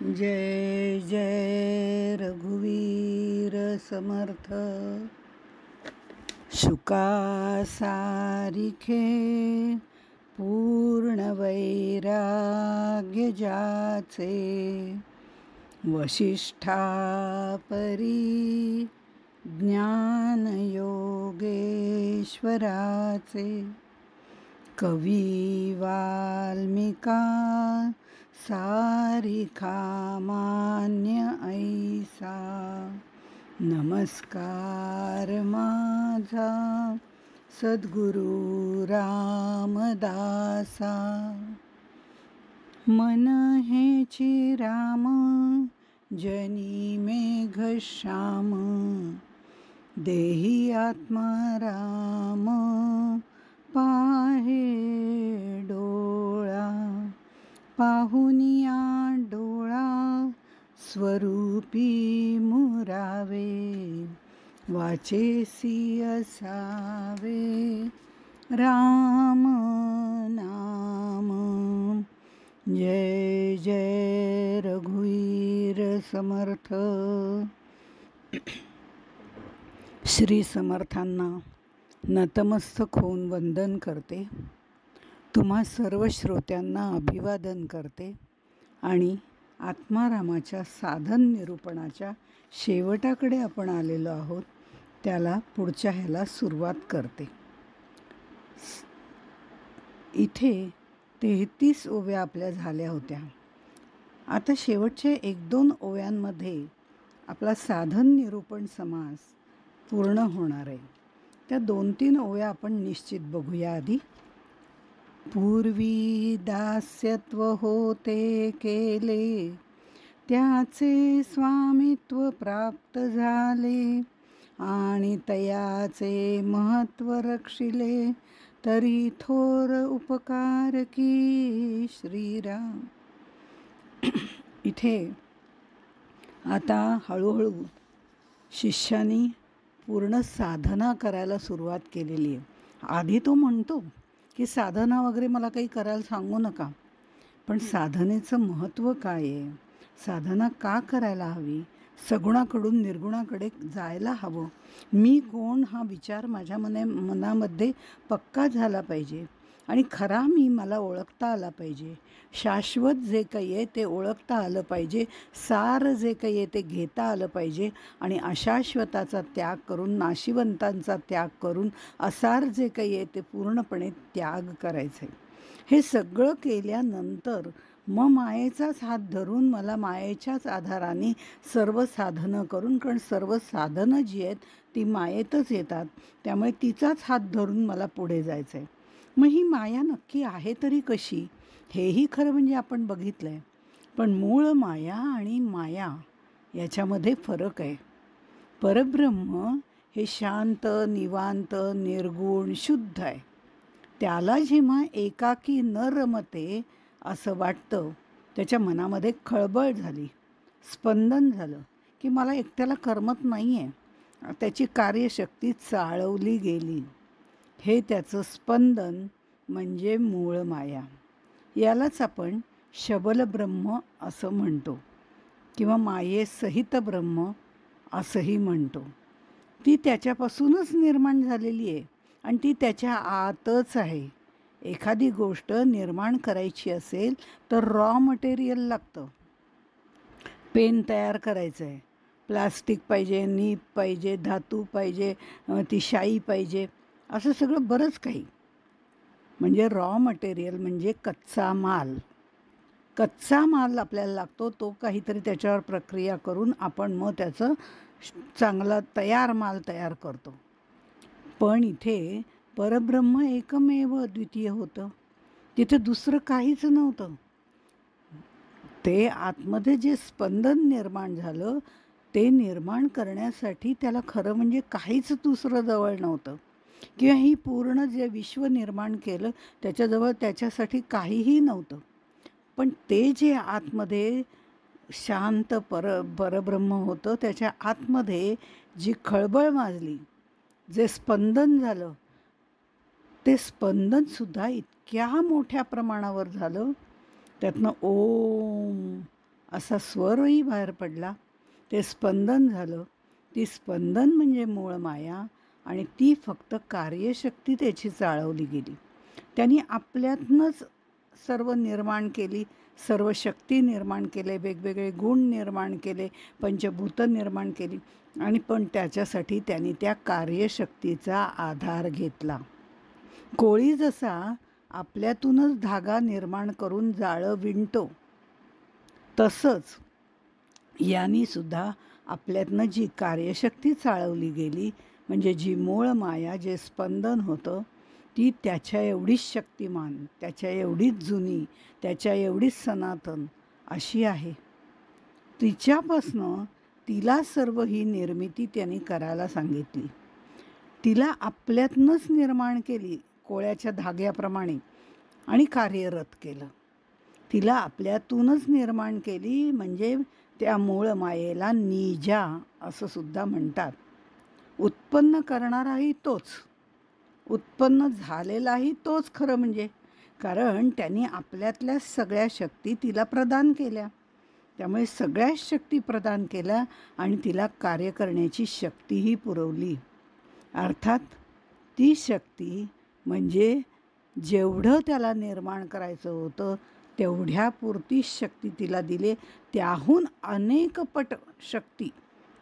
जय जय रघुवीर समर्थ। शुका सारिखे पूर्ण वैराग्य जाचे, वशिष्ठा परी ज्ञान योगेश्वराचे। कवी वाल्मिका सारिखा मान्य ऐसा, नमस्कार माझा सद्गुरु रामदासा। मन हेची राम जनी मेघश्याम, देही आत्मा राम पाहे डोळा। पाहुनिया डोळा स्वरूपी मुरावे, वाचेसी असावे राम नाम। जय जय रघुवीर समर्थ। श्री समर्थांना नतमस्तक होऊन वंदन करते। तुम्हा सर्व श्रोत्यांना अभिवादन करते आणि आत्मारामाच्या साधन निरूपणाच्या शेवटाकडे आपण आलेलो आहोत, त्याला पुढच्या ह्याला सुरुवात करते। इथे 33 ओव्या आपल्या झाल्या होत्या। आता शेवटच्या 1-2 ओव्यांमध्ये आपला साधन निरूपण समास पूर्ण होणार आहे। त्या 2-3 ओव्या आपण निश्चित बघूया आधी। पूर्वी दास्यत्व होते केले, त्याचे स्वामित्व प्राप्त झाले, आणि तयाचे महत्व रक्षिले, तरी थोर उपकार की श्रीराम। इथे आता हळूहळू शिष्यानी पूर्ण साधना करायला सुरुवात केलेली आहे। आधी तो म्हणतो की साधना वगैरे मला काही करायला सांगू नका, पण साधनेचं महत्त्व काय आहे, साधना का करायला हवी, सगुणाकडून निर्गुणाकडे जायला हवं, मी कोण हा विचार माझ्या मनामध्ये पक्का झाला पाहिजे, आणि खरा मी मला ओळखता आला पाहिजे, शाश्वत जे काही आहे ते ओळखता आलं पाहिजे, सार जे काही आहे ते घेता आलं पाहिजे, आणि अशाश्वताचा त्याग करून, नाशिवंतांचा त्याग करून असार जे काही आहे ते पूर्णपणे त्याग करायचं आहे। हे सगळं केल्यानंतर मग मायेचाच हात धरून मला मायेच्याच आधाराने सर्व साधनं करून, कारण सर्व साधनं जी आहेत ती मायेतच येतात, त्यामुळे तिचाच हात धरून मला पुढे जायचं आहे। मग ही माया नक्की आहे तरी कशी, हेही खरं म्हणजे आपण बघितलं आहे, पण मूळ माया आणि माया याच्यामध्ये फरक आहे। परब्रह्म हे शांत, निवांत, निर्गुण, शुद्ध आहे। त्याला जेव्हा एकाकी न रमते असं वाटतं, त्याच्या मनामध्ये खळबळ झाली, स्पंदन झालं की मला एकट्याला करमत नाही आहे, त्याची कार्यशक्ती चाळवली गेली, हे त्याचं स्पंदन म्हणजे मूळ माया। यालाच आपण शबल ब्रह्म असं म्हणतो, किंवा मायेसहित ब्रह्म असंही म्हणतो। ती त्याच्यापासूनच निर्माण झालेली आहे आणि ती त्याच्या आतच आहे। एखादी गोष्ट निर्माण करायची असेल तर रॉ मटेरियल लागतं। पेन तयार करायचं आहे, प्लास्टिक पाहिजे, नीब पाहिजे, धातू पाहिजे, ती शाई पाहिजे, असं सगळं बरंच काही, म्हणजे रॉ मटेरियल म्हणजे कच्चा माल। कच्चा माल आपल्याला लागतो, तो काहीतरी त्याच्यावर प्रक्रिया करून आपण मग त्याचं चांगला तयार माल तयार करतो। पण इथे परब्रह्म एकमेव अद्वितीय होतं, तिथे दुसरं काहीच नव्हतं। ते आतमध्ये जे स्पंदन निर्माण झालं ते निर्माण करण्यासाठी त्याला खरं म्हणजे काहीच दुसरं जवळ नव्हतं, किंवा ही पूर्ण जे विश्व निर्माण केलं त्याच्याजवळ त्याच्यासाठी काहीही नव्हतं। पण ते जे आतमध्ये शांत परब्रह्म होतं, त्याच्या आतमध्ये जी खळबळ माजली, जे स्पंदन झालं, ते स्पंदनसुद्धा इतक्या मोठ्या प्रमाणावर झालं, त्यातनं ओम असा स्वरही बाहेर पडला. ते स्पंदन झालं. ती स्पंदन म्हणजे मूळ माया आणि ती फक्त कार्यशक्ती त्याची चाळवली गेली. त्यांनी आपल्यातनंच सर्व निर्माण केली, सर्व शक्ती निर्माण केले, वेगवेगळे गुण निर्माण केले, पंचभूतं निर्माण केली आणि पण त्याच्यासाठी त्यांनी त्या कार्यशक्तीचा आधार घेतला. कोळी जसा आपल्यातूनच धागा निर्माण करून जाळं विणतो, तसंच यांनी सुद्धा आपल्यातनं जी कार्यशक्ती चाळवली गेली, म्हणजे जी मूळ माया, जे स्पंदन होतं, ती त्याच्या एवढीच शक्तिमान, त्याच्या एवढीच जुनी, त्याच्या एवढीच सनातन अशी आहे. तिच्यापासनं तिला सर्व ही निर्मिती त्यांनी करायला सांगितली. तिला आपल्यातनंच निर्माण केली कोळ्याच्या धाग्याप्रमाणे आणि कार्यरत केलं. तिला आपल्यातूनच निर्माण केली म्हणजे त्या मूळ मायेला निजा असं सुद्धा म्हणतात. उत्पन्न करणाराही तोच, उत्पन्न झालेलाही तोच खरं म्हणजे, कारण त्यांनी आपल्यातल्या सगळ्या शक्ती तिला प्रदान केल्या. त्यामुळे सगळ्याच शक्ती प्रदान केल्या आणि तिला कार्य करण्याची शक्तीही पुरवली. अर्थात ती शक्ती म्हणजे जेवढं त्याला निर्माण करायचं होतं तेवढ्यापुरती शक्ती तिला दिली. त्याहून अनेक पट शक्ती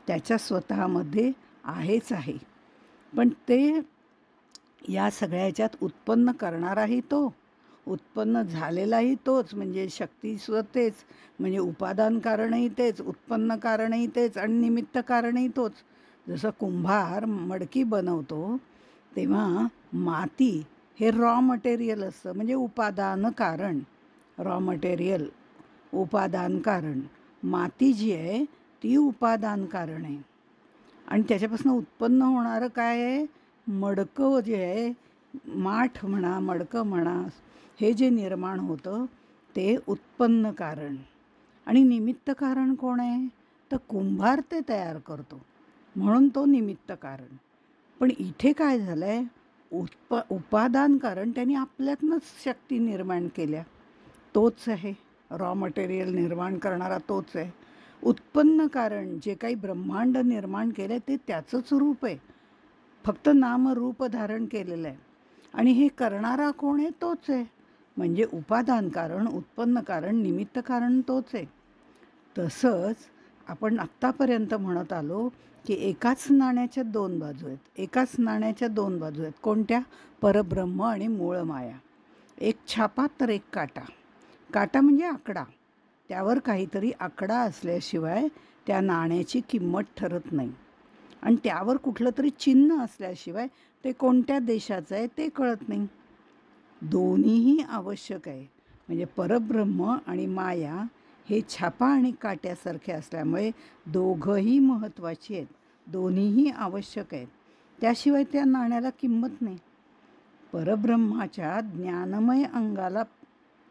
त्याच्या स्वतःमध्ये आहेच आहे. पण ते या सगळ्याच्यात उत्पन्न करणाराही तो, उत्पन्न झालेलाही तोच, म्हणजे शक्तीसुद्धा तेच, म्हणजे उपादान कारणही तेच, उत्पन्न कारणही तेच आणि निमित्त कारणही तोच. जसं कुंभार मडकी बनवतो तेव्हा माती हे रॉ मटेरियल असतं, म्हणजे उपादान कारण, रॉ मटेरियल उपादान कारण. माती जी आहे ती उपादान कारण आहे आणि त्याच्यापासून उत्पन्न होणारं काय आहे, मडकं जे आहे, माठ म्हणा, मडकं म्हणा, हे जे निर्माण होतं ते उत्पन्न कारण. आणि निमित्त कारण कोण आहे, तर कुंभार ते तयार करतो म्हणून तो निमित्त कारण. पण इथे काय झालं आहे, उपादान कारण त्यांनी आपल्यातनंच शक्ती निर्माण केल्या, तोच आहे. रॉ मटेरियल निर्माण करणारा तोच आहे. उत्पन्न कारण जे काही ब्रह्मांड निर्माण केलं ते त्याचंच रूप आहे, फक्त नामरूप धारण केलेलं आहे. आणि हे करणारा कोण आहे, तोच आहे. म्हणजे उपादान कारण, उत्पन्न कारण, निमित्त कारण तोच आहे. तसंच आपण आत्तापर्यंत म्हणत आलो की एकाच नाण्याच्या दोन बाजू आहेत, एकाच नाण्याच्या दोन बाजू आहेत. कोणत्या, परब्रह्म आणि मूळ माया. एक छापा तर एक काटा. काटा म्हणजे आकडा, त्यावर काहीतरी आकडा असल्याशिवाय त्या नाण्याची किंमत ठरत नाही आणि त्यावर कुठलं तरी चिन्ह असल्याशिवाय ते कोणत्या देशाचं आहे ते कळत नाही. दोन्हीही आवश्यक आहे. म्हणजे परब्रह्म आणि माया हे छापा आणि काट्यासारखे असल्यामुळे दोघंही महत्त्वाची आहेत, दोन्हीही आवश्यक आहेत. त्याशिवाय त्या नाण्याला किंमत नाही. परब्रह्माच्या ज्ञानमय अंगाला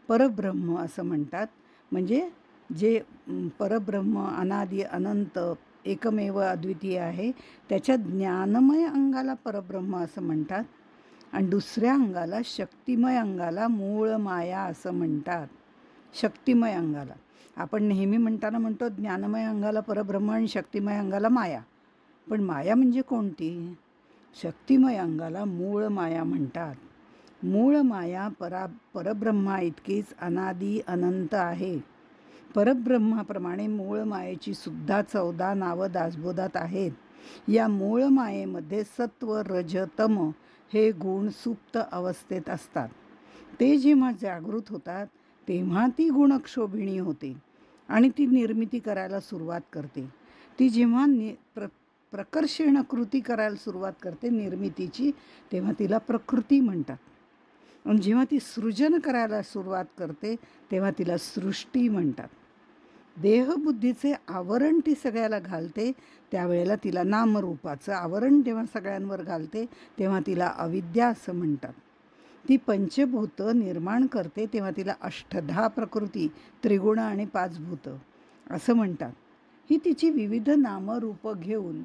परब्रह्म असं म्हणतात. म्हणजे जे परब्रह्म अनादि अनंत एकमेव अद्वितीय आहे, त्याच्या ज्ञानमय अंगाला परब्रह्म असं म्हणतात आणि दुसऱ्या अंगाला, शक्तिमय अंगाला मूळ माया असं म्हणतात. शक्तिमय अंगाला आपण नेहमी म्हणताना म्हणतो ज्ञानमय अंगाला परब्रह्म आणि शक्तिमय अंगाला माया. पण माया म्हणजे कोणती, शक्तिमय अंगाला मूळ माया म्हणतात. मूळ माया परब्रह्मा इतकीच अनादि अनंत आहे. परब्रह्माप्रमाणे मूळ मायेची सुद्धा 14 नावं दासबोधात आहेत. या मूळ मायेमध्ये सत्व, रज, तम हे गुण सुप्त अवस्थेत असतात. ते जेव्हा जागृत होतात तेव्हा ती गुणक्षोभिणी होते आणि ती निर्मिती करायला सुरुवात करते. ती जेव्हा प्रकर्षण कृती करायला सुरुवात करते निर्मितीची, तेव्हा तिला प्रकृती म्हणतात. आणि जेव्हा ती सृजन करायला सुरुवात करते तेव्हा तिला सृष्टी म्हणतात. देहबुद्धीचे आवरण ती सगळ्याला घालते त्यावेळेला तिला नामरूपाचं आवरण जेव्हा सगळ्यांवर घालते तेव्हा तिला अविद्या असं म्हणतात. ती पंचभूतं निर्माण करते तेव्हा तिला अष्टधा प्रकृती, त्रिगुण आणि 5 भूतं असं म्हणतात. ही तिची विविध नामरूपं घेऊन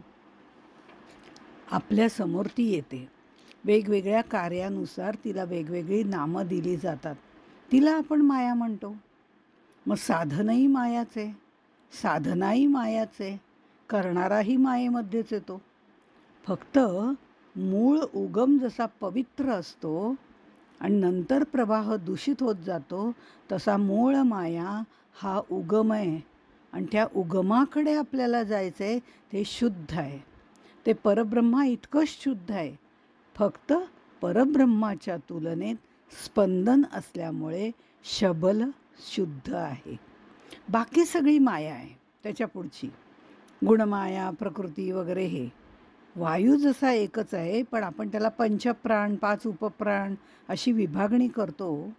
आपल्यासमोर ती येते. वेगवेगळ्या कार्यानुसार तिला वेगवेगळी नामं दिली जातात. तिला आपण माया म्हणतो. मग साधनही मायाच आहे. साधनाही मायाच आहे, करणाराही मायेमध्येच येतो. फक्त मूळ उगम जसा पवित्र असतो आणि नंतर प्रवाह दूषित होत जातो, तसा मूळ माया हा उगम आहे आणि त्या उगमाकडे आपल्याला जायचं आहे. ते शुद्ध आहे, ते परब्रह्मा इतकंच शुद्ध आहे. फक्त परब्रह्माच्या तुलनेत स्पंदन असल्यामुळे शबल शुद्ध आहे. बाकी सगळी माया आहे त्याच्या पुढची, गुणमाया, प्रकृती वगैरे. हे वायू जसा एकच आहे, पण आपण त्याला पंचप्राण, 5 उपप्राण अशी विभागणी करतो,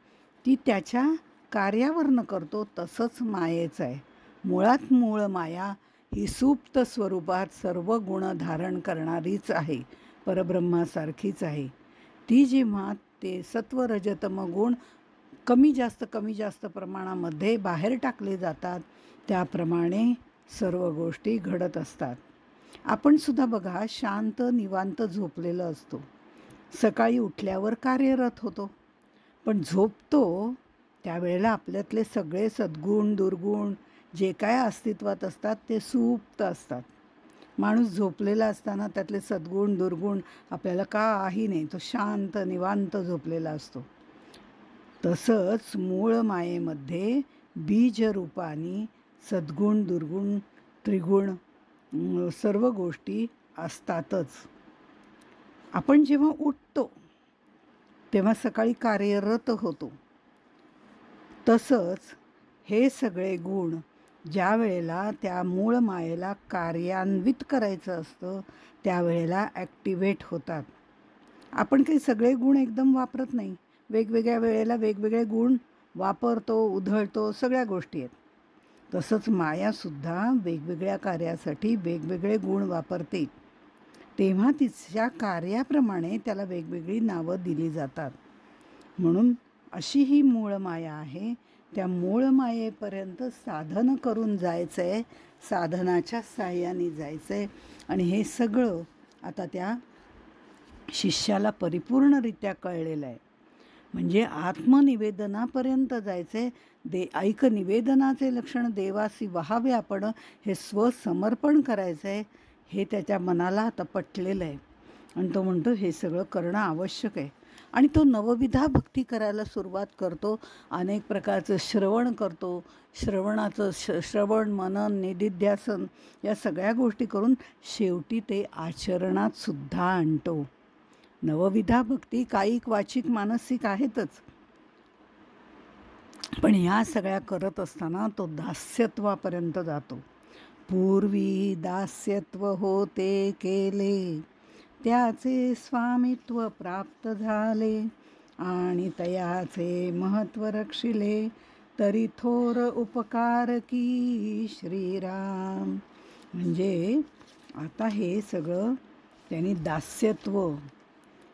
ती त्याच्या कार्यावरनं करतो. तसंच मायेचं आहे. मुळात मूळ माया ही सुप्त स्वरूपात सर्व गुण धारण करणारीच आहे, परब्रह्मासारखीच आहे. ती जेव्हा ते सत्व रजतम गुण कमी जास्त प्रमाणामध्ये बाहेर टाकले जातात, त्याप्रमाणे सर्व गोष्टी घडत असतात. आपण सुद्धा बघा, शांत निवांत झोपलेलं असतो, सकाळी उठल्यावर कार्यरत होतो. पण झोपतो त्यावेळेला आपल्यातले सगळे सद्गुण दुर्गुण जे काय अस्तित्वात असतात ते सुप्त असतात. माणूस झोपलेला असताना त्यातले सद्गुण दुर्गुण आपल्याला काही नाही, तो शांत निवांत झोपलेला असतो. तसंच मूळ मायेमध्ये बीजरूपाने सद्गुण दुर्गुण त्रिगुण सर्व गोष्टी असतातच. आपण जेव्हा उठतो तेव्हा सकाळी कार्यरत होतो. तसंच हे सगळे गुण ज्या वेळेला त्या मूळ मायेला कार्यान्वित करायचं असतं त्यावेळेला ॲक्टिवेट होतात. आपण काही सगळे गुण एकदम वापरत नाही, वेगवेगळ्या वेळेला वेगवेगळे गुण वापरतो, उधळतो, सगळ्या गोष्टी आहेत. तसंच मायासुद्धा वेगवेगळ्या कार्यासाठी वेगवेगळे गुण वापरते, तेव्हा तिच्या कार्याप्रमाणे त्याला वेगवेगळी नावं दिली जातात. म्हणून अशी ही मूळ माया आहे. त्या मूळ मायेपर्यंत साधन करून जायचं आहे, साधनाच्या साह्याने जायचं आहे. आणि हे सगळं आता त्या शिष्याला परिपूर्णरित्या कळलेलं आहे. म्हणजे आत्मनिवेदनापर्यंत जायचं आहे. ऐक निवेदनाचे लक्षण देवासी व्हावे आपण, हे स्वसमर्पण करायचं आहे, हे त्याच्या मनाला आता पटलेलं आहे. आणि तो म्हणतो हे सगळं करणं आवश्यक आहे. आणि तो नवविधा भक्ती करायला सुरुवात करतो. अनेक प्रकारचं श्रवण करतो. श्रवणाचं श्रवण मनन निदिध्यासन या सगळ्या गोष्टी करून शेवटी ते आचरणात सुद्धा आणतो. नवविधा भक्ती कायिक वाचिक मानसिक आहेतच, पण ह्या सगळ्या करत असताना तो दास्यत्वापर्यंत जातो. पूर्वी दास्यत्व होते केले, त्याचे स्वामित्व प्राप्त झाले, आणि तयाचे महत्व रक्षिले, तरी थोर उपकार की श्रीराम. म्हणजे आता हे सगळं त्यांनी दास्यत्व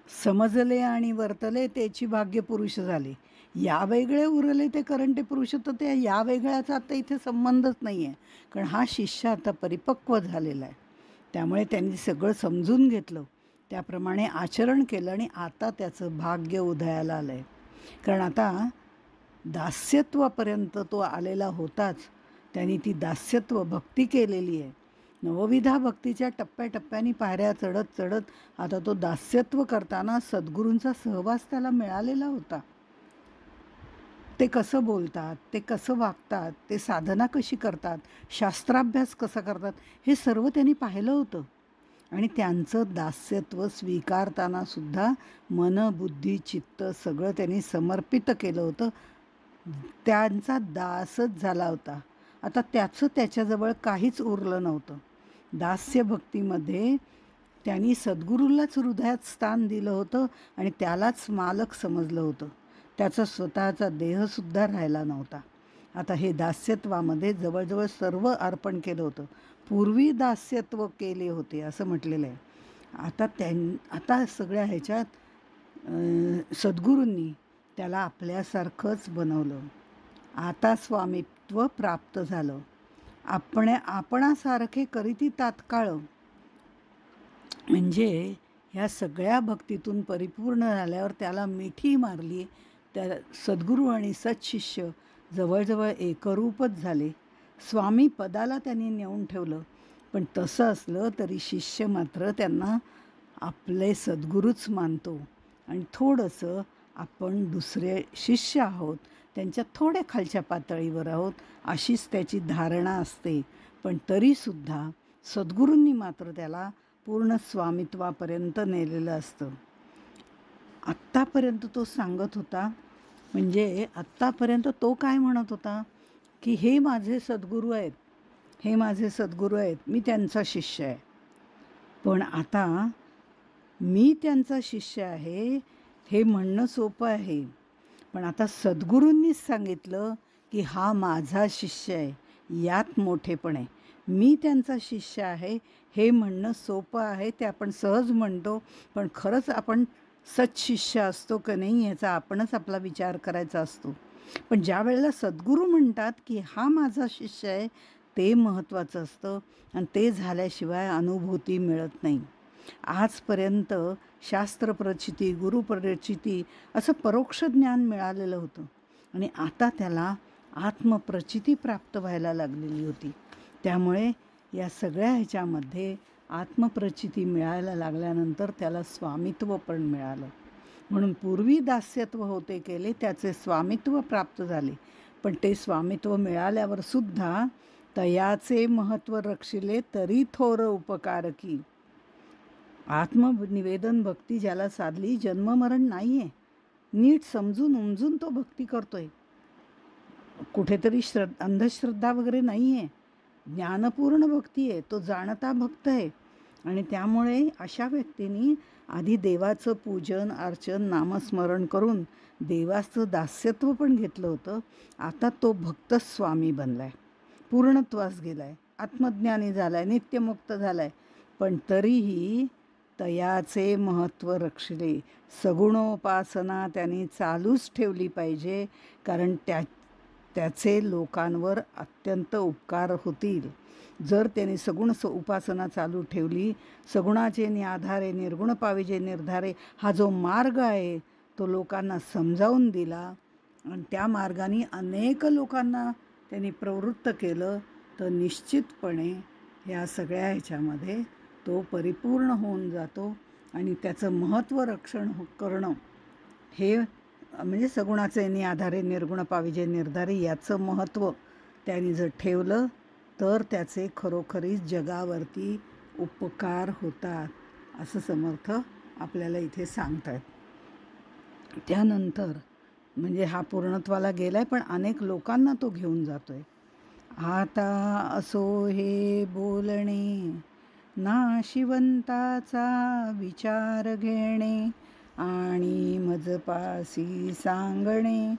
समजले आणि वर्तले, त्याची भाग्य पुरुष झाले. या वेगळे उरले ते करंटे पुरुष, तर ते या वेगळ्याचा आता इथे संबंधच नाही आहे. कारण हा शिष्य आता परिपक्व झालेला आहे, त्यामुळे त्यांनी सगळं समजून घेतलं, त्याप्रमाणे आचरण केलं आणि आता त्याचं भाग्य उदयाला आलं आहे. कारण आता दास्यत्वापर्यंत तो आलेला होताच, त्यांनी ती दास्यत्व भक्ती केलेली आहे. नवविधा भक्तीच्या टप्प्याटप्प्याने पायऱ्या चढत चढत आता तो दास्यत्व करताना सद्गुरूंचा सहवास त्याला मिळालेला होता. ते कसं बोलतात, ते कसं वागतात, ते साधना कशी करतात, शास्त्राभ्यास कसा करतात, हे सर्व त्यांनी पाहिलं होतं. आणि त्यांचं दास्यत्व स्वीकारताना सुद्धा मन बुद्धी चित्त सगळं त्यांनी समर्पित केलं होतं. त्यांचा दासच झाला होता. आता त्याचं त्याच्याजवळ काहीच उरलं नव्हतं. दास्य भक्तीमध्ये त्यांनी सद्गुरूलाच हृदयात स्थान दिलं होतं आणि त्यालाच मालक समजलं होतं. त्याचा स्वतःचा देहसुद्धा राहिला नव्हता. आता हे दास्यत्वामध्ये जवळजवळ सर्व अर्पण केलं होतं. पूर्वी दास्यत्व केले होते असं म्हटलेलं आहे. आता सगळ्या ह्याच्यात सद्गुरूंनी त्याला आपल्यासारखंच बनवलं. आता स्वामित्व प्राप्त झालं. आपणासारखे करीती तात्काळ, म्हणजे ह्या सगळ्या भक्तीतून परिपूर्ण झाल्यावर त्याला मिठी मारली. त्या सद्गुरू आणि सत्शिष्य जवळजवळ एकरूपच झाले. स्वामी पदाला त्यांनी नेऊन ठेवलं. पण तसं असलं तरी शिष्य मात्र त्यांना आपले सद्गुरूच मानतो आणि थोडंसं आपण दुसरे शिष्य आहोत, त्यांच्या थोड्या खालच्या पातळीवर आहोत अशीच त्याची धारणा असते. पण तरीसुद्धा सद्गुरूंनी मात्र त्याला पूर्ण स्वामित्वापर्यंत नेलेलं असतं. आत्तापर्यंत तो सांगत होता, म्हणजे आत्तापर्यंत तो काय म्हणत होता की हे माझे सद्गुरू आहेत, हे माझे सद्गुरू आहेत, मी त्यांचा शिष्य आहे. पण आता मी त्यांचा शिष्य आहे हे म्हणणं सोपं आहे, पण आता सद्गुरूंनीच सांगितलं की हा माझा शिष्य आहे, यात मोठेपण आहे. मी त्यांचा शिष्य आहे हे म्हणणं सोपं आहे, ते आपण सहज म्हणतो, पण खरंच आपण सत्शिष्य असतो का नाही याचा आपणच आपला विचार करायचा असतो. पण ज्या वेळेला सद्गुरू म्हणतात की हा माझा शिष्य आहे, ते महत्त्वाचं असतं आणि ते झाल्याशिवाय अनुभूती मिळत नाही. आजपर्यंत शास्त्रप्रचिती, गुरुप्रचिती असं परोक्ष ज्ञान मिळालेलं होतं आणि आता त्याला आत्मप्रचिती प्राप्त व्हायला लागलेली होती. त्यामुळे या सगळ्या ह्याच्यामध्ये आत्मप्रचिती मिळायला लागल्यानंतर त्याला स्वामित्व पण मिळालं. म्हणून पूर्वी दास्यत्व होते केले, त्याचे स्वामित्व प्राप्त झाले. पण ते स्वामित्व मिळाल्यावर सुद्धा तयाचे महत्त्व रक्षिले तरी थोर उपकारकी. आत्मनिवेदन भक्ती ज्याला साधली, जन्ममरण नाही आहे, नीट समजून उमजून तो भक्ती करतोय, कुठेतरी अंधश्रद्धा वगैरे नाही आहे, ज्ञानपूर्ण भक्ती आहे, तो जाणता भक्त आहे. आणि त्यामुळे अशा व्यक्तींनी आधी देवाचं पूजन अर्चन नामस्मरण करून देवाचं दास्यत्व पण घेतलं होतं. आता तो भक्त स्वामी बनला आहे, पूर्णत्वास गेला आहे, आत्मज्ञानी झाला आहे, नित्यमुक्त झाला आहे. पण तरीही तयाचे महत्त्व रक्षले, सगुणोपासना त्यांनी चालूच ठेवली पाहिजे, कारण त्याचे लोकांवर अत्यंत उपकार होतील. जर त्यांनी सगुण उपासना चालू ठेवली, सगुणाचे आधारे निर्गुण पाविजे निर्धारे हा जो मार्ग आहे तो लोकांना समजावून दिला आणि त्या मार्गाने अनेक लोकांना त्यांनी प्रवृत्त केलं, तर निश्चितपणे ह्या सगळ्या ह्याच्यामध्ये तो परिपूर्ण होऊन जातो आणि त्याचं महत्त्व रक्षण करणं हे म्हणजे सगुणाचे आधारे निर्गुण पाविजे निर्धारे याचं महत्त्व त्यांनी जर ठेवलं तर त्याचे खरोखरीच जगावरती उपकार होतात, असं समर्थ आपल्याला इथे सांगतात. त्यानंतर म्हणजे हा पूर्णत्वाला गेलाय, पण अनेक लोकांना तो घेऊन जातोय. आता असो हे बोलणे, नाशिवंताचा विचार घेणे आणि मजपासी सांगणे,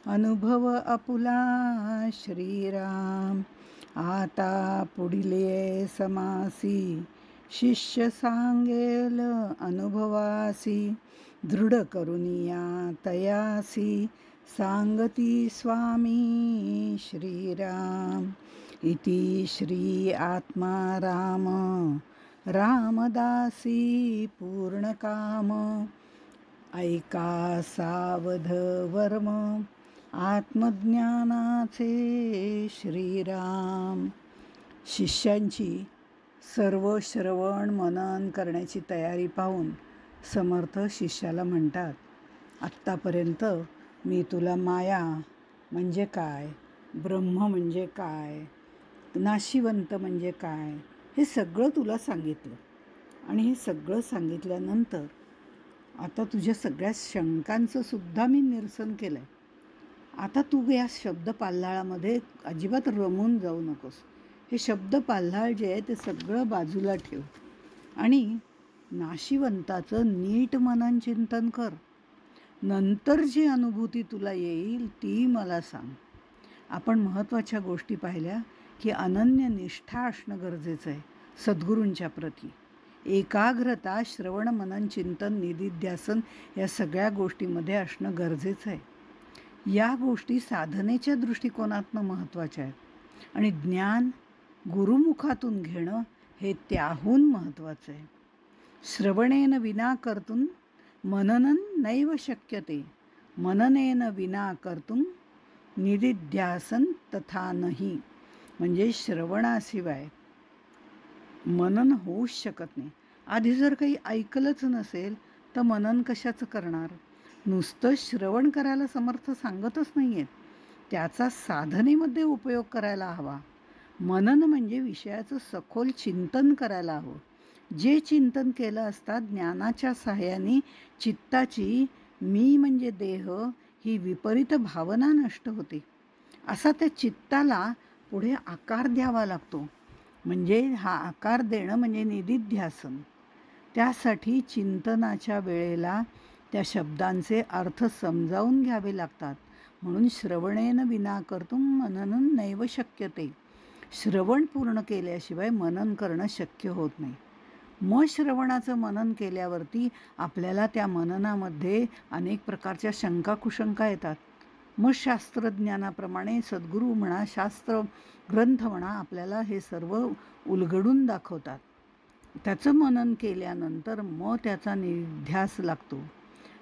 अनुभव आपुला श्रीराम. आता पुढिले समासी, शिष्य सांगेल अनुभवासी, दृढ करुनिया तयासी, सांगती स्वामी श्रीराम. इति श्री आत्माराम रामदासी पूर्णकाम. ऐका सावध वर्म, आत्मज्ञानाचे श्रीराम. शिष्यांची सर्व श्रवण मनन करण्याची तयारी पाहून समर्थ शिष्याला म्हणतात, आत्तापर्यंत मी तुला माया म्हणजे काय, ब्रह्म म्हणजे काय, नाशिवंत म्हणजे काय, हे सगळं तुला सांगितलं. आणि हे सगळं सांगितल्यानंतर आता तुझ्या सगळ्या शंकांचं सुद्धा मी निरसन केलं आहे. आता तू या शब्द पाल्हाळामध्ये अजिबात रमून जाऊ नकोस. हे शब्द पाल्हाळ जे आहे ते सगळं बाजूला ठेव आणि नाशिवंताचं नीट मनन चिंतन कर. नंतर जी अनुभूती तुला येईल ती मला सांग. आपण महत्त्वाच्या गोष्टी पाहिल्या की अनन्य निष्ठा असणं गरजेचं आहे सद्गुरूंच्या प्रती. एकाग्रता, श्रवण मनन चिंतन निधिध्यासन या सगळ्या गोष्टीमध्ये असणं गरजेचं आहे. या गोष्टी साधनेच्या दृष्टिकोनातनं महत्त्वाच्या आहेत आणि ज्ञान गुरुमुखातून घेणं हे त्याहून महत्त्वाचं आहे. श्रवणेन विना कर्तुं मननं नैव शक्यते, मननेन विना कर्तुं निधिध्यासन तथा नहि. म्हणजे श्रवणाशिवाय मनन होऊच शकत नाही. आधी जर काही ऐकलंच नसेल तर मनन कशाचं करणार? नुसतं श्रवण करायला समर्थ सांगतच नाही आहेत, त्याचा साधनेमध्ये उपयोग करायला हवा. मनन म्हणजे विषयाचं सखोल चिंतन करायला हवं. जे चिंतन केलं असता ज्ञानाच्या सहाय्याने चित्ताची मी म्हणजे देह ही विपरीत भावना नष्ट होते. असा त्या चित्ताला पुढे आकार द्यावा लागतो. म्हणजे हा आकार देणं म्हणजे निदिध्यासन. त्यासाठी चिंतनाच्या वेळेला त्या शब्दांचे अर्थ समजावून घ्यावे लागतात. म्हणून श्रवणेन विना कर्तुं मननं नैव शक्यते. श्रवण पूर्ण केल्याशिवाय मनन करणं शक्य होत नाही. मग श्रवणाचं मनन केल्यावरती आपल्याला त्या मननामध्ये अनेक प्रकारच्या शंका कुशंका येतात. मग शास्त्रज्ञानाप्रमाणे सद्गुरू म्हणा, शास्त्र ग्रंथ म्हणा, आपल्याला हे सर्व उलगडून दाखवतात. त्याचं मनन केल्यानंतर मग त्याचा निध्यास लागतो.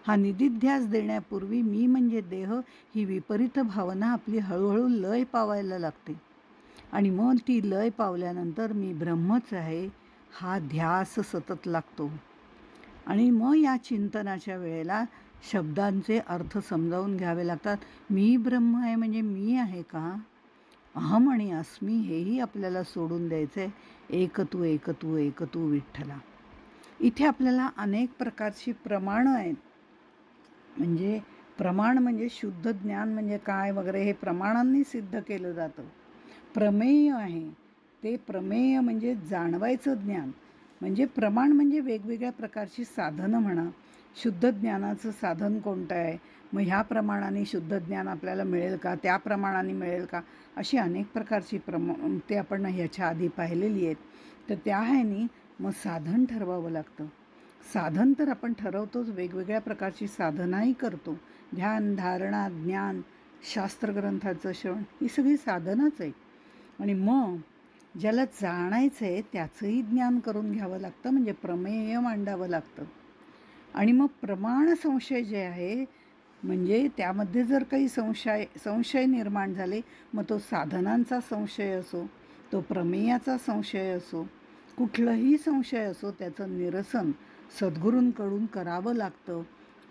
हा निदिध्यास देण्यापूर्वी मी म्हणजे देह ही विपरीत भावना आपली हळूहळू लय पावायला लागते. आणि मग ती लय पावल्यानंतर मी ब्रह्मच आहे हा ध्यास सतत लागतो. आणि मग या चिंतनाच्या वेळेला शब्दांचे अर्थ समजावून घ्यावे लागतात. मी ब्रह्म आहे म्हणजे मी आहे का? अहम आणि अस्मी हेही आपल्याला सोडून द्यायचं आहे. एक तू एक तू एक तू विठ्ठला. इथे आपल्याला अनेक प्रकारची प्रमाणं आहेत. म्हणजे प्रमाण म्हणजे शुद्ध ज्ञान म्हणजे काय वगैरे हे प्रमाणांनी सिद्ध केलं जातं. प्रमेय आहे, ते प्रमेय म्हणजे जाणवायचं ज्ञान. म्हणजे प्रमाण म्हणजे वेगवेगळ्या प्रकारची साधनं म्हणा. शुद्ध ज्ञानाचं साधन कोणतं आहे? मग ह्या प्रमाणाने शुद्ध ज्ञान आपल्याला मिळेल का? त्या प्रमाणाने मिळेल का? अशी अनेक प्रकारची ते आपण ह्याच्या आधी पाहिलेली आहेत. तर त्या ह्यानी मग साधन ठरवावं लागतं. साधन तर आपण ठरवतोच, वेगवेगळ्या प्रकारची साधनाही करतो. ध्यान, धारणा, ज्ञान, शास्त्रग्रंथाचं श्रवण ही सगळी साधनच आहे. आणि मग ज्याला जाणायचं आहे त्याचंही ज्ञान करून घ्यावं लागतं, म्हणजे प्रमेय मांडावं लागतं. आणि मग प्रमाण संशय जे आहे म्हणजे त्यामध्ये जर काही संशय निर्माण झाले, मग तो साधनांचा संशय असो, तो प्रमेयाचा संशय असो, कुठलंही संशय असो, त्याचं निरसन सद्गुरूंकडून करावं लागतं.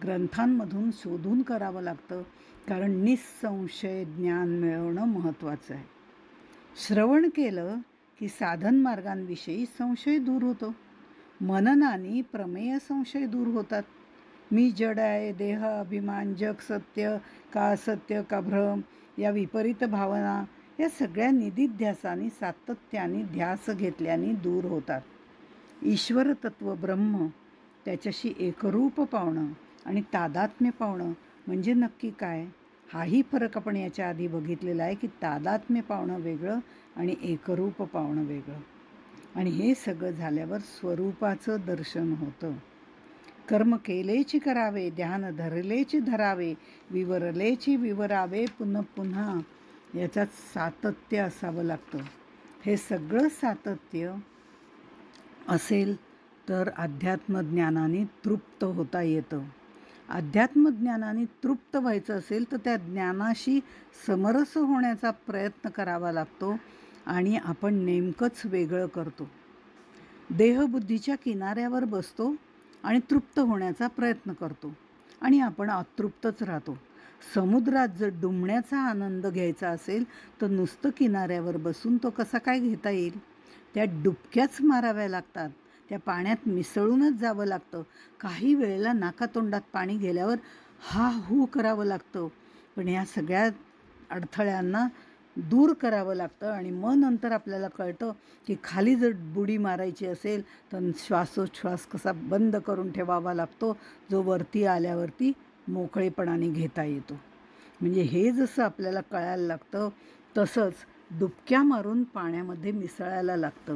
ग्रंथांमधून शोधून करावं लागतं. कारण निःसंशय ज्ञान मिळवणं महत्त्वाचं आहे. श्रवण केलं की साधन मार्गांविषयी संशय दूर होतो. मननाने प्रमेय संशय दूर होतात. मी जड आहे, देह, अभिमान, जग सत्य का असत्य का भ्रम या विपरीत भावना या सगळ्या निदिध्यासाने सातत्याने ध्यास घेतल्याने दूर होतात. ईश्वर तत्व ब्रह्म त्याच्याशी एकरूप पावणं आणि तादात्म्य पावणं म्हणजे नक्की काय? हाही फरक आपण याच्या आधी बघितलेला आहे की तादात्म्य पावणं वेगळं आणि एकरूप पावणं वेगळं. आणि हे सगळं झाल्यावर स्वरूपाचं दर्शन होतं. कर्म केलेची करावे, ध्यान धरलेची धरावे, विवरलेची विवरावे पुन्हा पुन्हा. याच्यात सातत्य असावं लागतं. हे सगळं सातत्य असेल तर अध्यात्मज्ञानाने तृप्त होता येतं. अध्यात्मज्ञानाने तृप्त व्हायचं असेल तर त्या ज्ञानाशी समरस होण्याचा प्रयत्न करावा लागतो. आणि आपण नेमकंच वेगळं करतो. देहबुद्धीच्या किनाऱ्यावर बसतो आणि तृप्त होण्याचा प्रयत्न करतो आणि आपण अतृप्तच राहतो. समुद्रात जर डुंबण्याचा आनंद घ्यायचा असेल तर नुसतं किनाऱ्यावर बसून तो कसा काय घेता येईल? त्या डुबक्याच माराव्या लागतात. त्या पाण्यात मिसळूनच जावं लागतं. काही वेळेला नाकातोंडात पाणी गेल्यावर हा हू करावं लागतं. पण या सगळ्या अडथळ्यांना दूर करावं लागतं. आणि मग नंतर आपल्याला कळतं की खाली जर बुडी मारायची असेल तर श्वासोच्छ्वास कसा बंद करून ठेवावा लागतो, जो वरती आल्यावरती मोकळेपणाने घेता येतो. म्हणजे हे जसं आपल्याला कळायला लागतं तसंच डुबक्या मारून पाण्यामध्ये मिसळायला लागतं.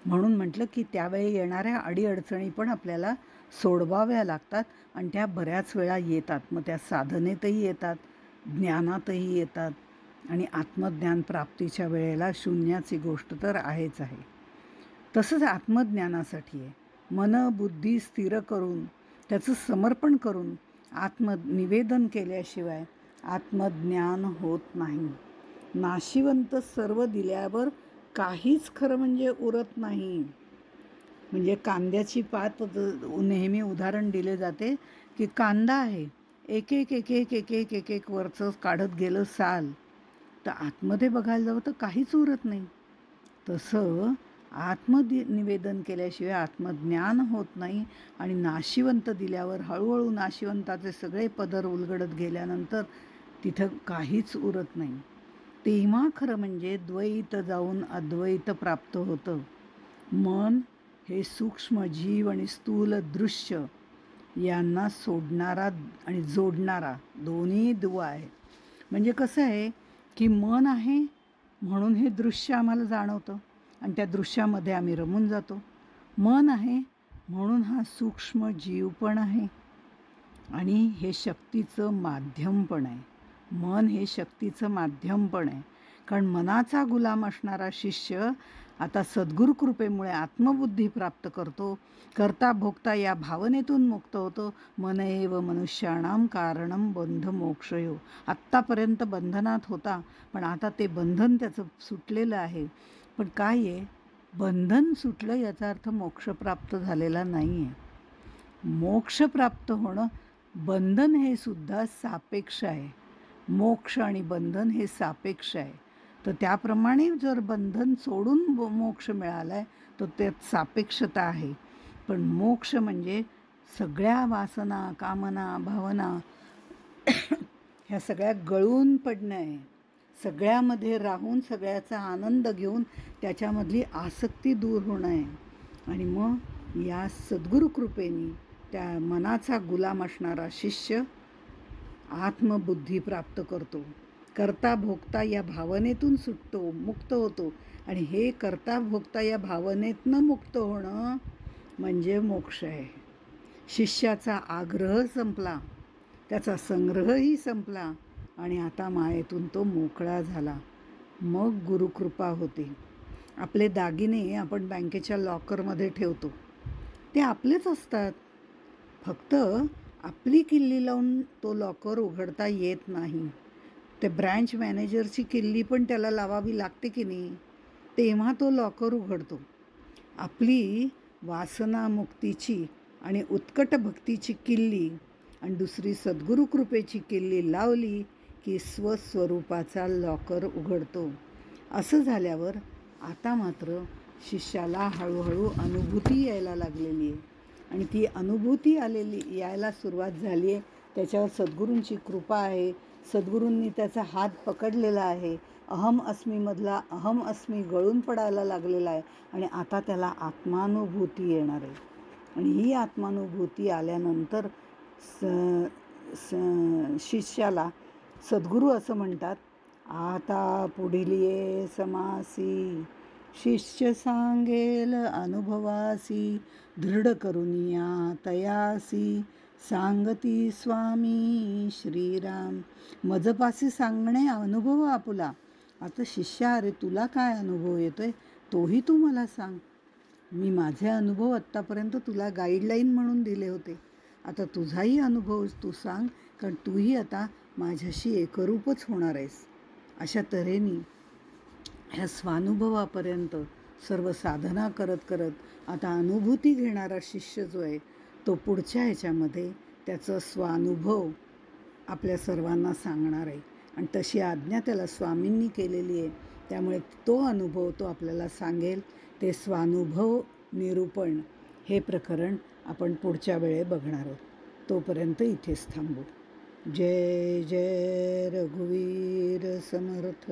म्हणून म्हटलं की त्यावेळी येणाऱ्या अडीअडचणी पण आपल्याला सोडवाव्या लागतात आणि त्या बऱ्याच वेळा येतात. मग त्या साधनेतही येतात, ज्ञानातही येतात. आणि आत्मज्ञान प्राप्तीच्या वेळेला शून्याची गोष्ट तर आहेच आहे. तसंच आत्मज्ञानासाठी आहे. मन बुद्धी स्थिर करून त्याचं समर्पण करून आत्मनिवेदन केल्याशिवाय आत्मज्ञान होत नाही. नाशिवंत सर्व दिल्यावर काहीच खरं म्हणजे उरत नाही. म्हणजे कांद्याची पात नेहमी उदाहरण दिले जाते की कांदा आहे, एक एक एक एक एक एक एक एक वरचं काढत गेलं साल, तर आतमध्ये बघायला जावं तर काहीच उरत नाही. तसं निवेदन केल्याशिवाय आत्मज्ञान होत नाही. आणि नाशिवंत दिल्यावर हळूहळू नाशिवंताचे सगळे पदर उलगडत गेल्यानंतर तिथं काहीच उरत नाही. तेव्हा खरं म्हणजे द्वैत जाऊन अद्वैत प्राप्त होतं. मन हे सूक्ष्म जीव आणि स्थूल दृश्य यांना सोडणारा आणि जोडणारा दोन्ही दुवा आहे. म्हणजे कसं आहे की मन आहे म्हणून हे दृश्य आम्हाला जाणवतं आणि त्या दृश्यामध्ये आम्ही रमून जातो. मन आहे म्हणून हा सूक्ष्म जीव पण आहे आणि हे शक्तीचं माध्यम पण आहे. मन हे शक्तीचं माध्यम पण आहे. कारण मनाचा गुलाम असणारा शिष्य आता सद्गुरू कृपेमुळे आत्मबुद्धी प्राप्त करतो. करता भोगता या भावनेतून मुक्त होतो. मन एव मनुष्याणाम कारणम बंध मोक्षयो. आत्तापर्यंत बंधनात होता, पण आता ते बंधन त्याचं सुटलेलं आहे. पण काय आहे, बंधन सुटलं याचा अर्थ मोक्ष प्राप्त झालेला नाही आहे. मोक्ष प्राप्त होणं, बंधन हे सुद्धा सापेक्ष आहे. मोक्ष आणि बंधन हे सापेक्ष आहे. तर त्याप्रमाणे जर बंधन सोडून मोक्ष मिळाला आहे तर त्यात सापेक्षता आहे. पण मोक्ष म्हणजे सगळ्या वासना, कामना, भावना ह्या सगळ्या गळून पडणं आहे. सगळ्यामध्ये राहून सगळ्याचा आनंद घेऊन त्याच्यामधली आसक्ती दूर होणं आहे. आणि मग या सद्गुरू कृपेने त्या मनाचा गुलाम असणारा शिष्य आत्मबुद्धी प्राप्त करतो. करता भोगता या भावनेतून सुटतो, मुक्त होतो. आणि हे करता भोगता या भावनेतनं मुक्त होणं म्हणजे मोक्ष आहे. शिष्याचा आग्रह संपला, त्याचा संग्रहही संपला आणि आता मायेतून तो मोकळा झाला. मग गुरुकृपा होते. आपले दागिने आपण बँकेच्या लॉकरमध्ये ठेवतो, ते आपलेच असतात. फक्त आपली किल्ली लावून तो लॉकर उघडता येत नाही. ते ब्रँच मॅनेजरची किल्ली पण त्याला लावावी लागते की नाही, तेव्हा तो लॉकर उघडतो. आपली वासनामुक्तीची आणि उत्कट भक्तीची किल्ली आणि दुसरी सद्गुरू कृपेची किल्ली लावली की स्वस्वरूपाचा लॉकर उघडतो. असं झाल्यावर आता मात्र शिष्याला हळूहळू अनुभूती यायला लागलेली आहे. आणि ती अनुभूती यायला सुरुवात झाली आहे. त्याच्यावर सद्गुरूंची कृपा आहे. सद्गुरूंनी त्याचा हात पकडलेला आहे. अहम अस्मीमधला अहम अस्मी गळून पडायला लागलेला आहे आणि आता त्याला आत्मानुभूती येणार आहे. आणि ही आत्मानुभूती आल्यानंतर शिष्याला सद्गुरू असं म्हणतात, आता पुढील ये समासी शिष्य सांगेल अनुभवासी, दृढ करुनिया तयासी सांगती स्वामी श्रीराम. मजपासी सांगणे अनुभव आपुला. आता शिष्या, अरे तुला काय अनुभव येतोय तोही तू मला सांग. मी माझे अनुभव आत्तापर्यंत तुला गाईडलाईन म्हणून दिले होते. आता तुझाही अनुभव तू सांग, कारण तूही आता माझ्याशी एकरूपच होणार आहेस. अशा तऱ्हेने ह्या स्वानुभवापर्यंत सर्व साधना करत करत आता अनुभूती घेणारा शिष्य जो आहे तो पुढच्या ह्याच्यामध्ये त्याचं स्वानुभव आपल्या सर्वांना सांगणार आहे. आणि तशी आज्ञा त्याला स्वामींनी केलेली आहे. त्यामुळे तो अनुभव तो आपल्याला सांगेल. ते स्वानुभव निरूपण हे प्रकरण आपण पुढच्या वेळे बघणार आहोत. तोपर्यंत इथेच थांबू. जय जय रघुवीर समर्थ.